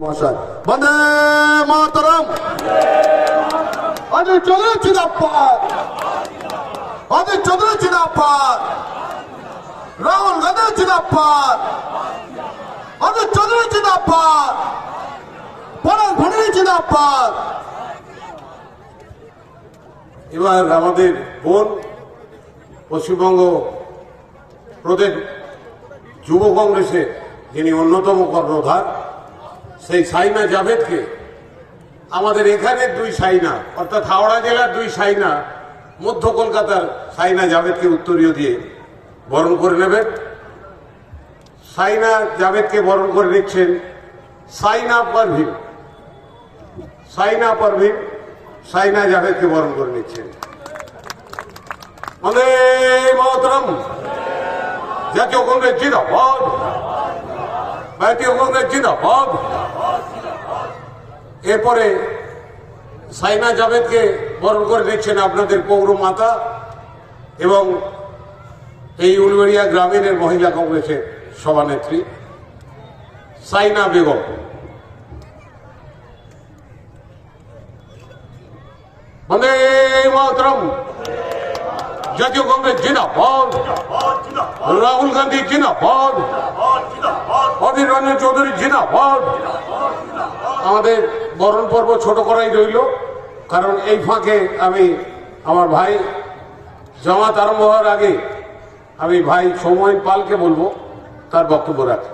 বন্দে মাতরম। অজিত চৌধুরী জিন্দাবাদ, অজিত চৌধুরী জিন্দাবাদ, রাহুল গান্ধী জিন্দাবাদ, অজিত চৌধুরী জিন্দাবাদ, পরাগ ভট্টাচার্য জিন্দাবাদ। এবার আমাদের বোন পশ্চিমবঙ্গ প্রদেশ যুব কংগ্রেসের যিনি অন্যতম কর্ণধার সেই সাইনা জাভেদকে আমাদের এখানের দুই সাইনা অর্থাৎ হাওড়া জেলার দুই সাইনা মধ্য কলকাতার সাইনা জাভেদকে উত্তরীয় দিয়ে বরণ করে নেবেন। সাইনা জাভেদকে বরণ করে নিচ্ছেন সাইনা পারভিন। সাইনা পারভিন সাইনা জাভেদকে বরণ করে নিচ্ছেন। বন্দে মাতরম। জাতীয় কংগ্রেস জিন্দাবাদ, জাতীয় কংগ্রেস জিন্দাবাদ। এরপরে সাইনা জাভেদকে বরণ করে নিচ্ছেন আপনাদের পৌর মাতা এবং এই উলবেড়িয়া গ্রামীণের মহিলা কংগ্রেসের সভানেত্রী সাইনা বেগম। বন্দে মাতরম। জাতীয় কংগ্রেস জিন্দাবাদ, রাহুল গান্ধী জিন্দাবাদ, অধীর রঞ্জন চৌধুরী জিন্দাবাদ। আমাদের বরণ পর্ব ছোট করাই রইল, কারণ এই ফাঁকে আমি আমার ভাই জামাত আরম্ভ হওয়ার আগে আমি ভাই সৌমেন পালকে বলবো তার বক্তব্য রাখি।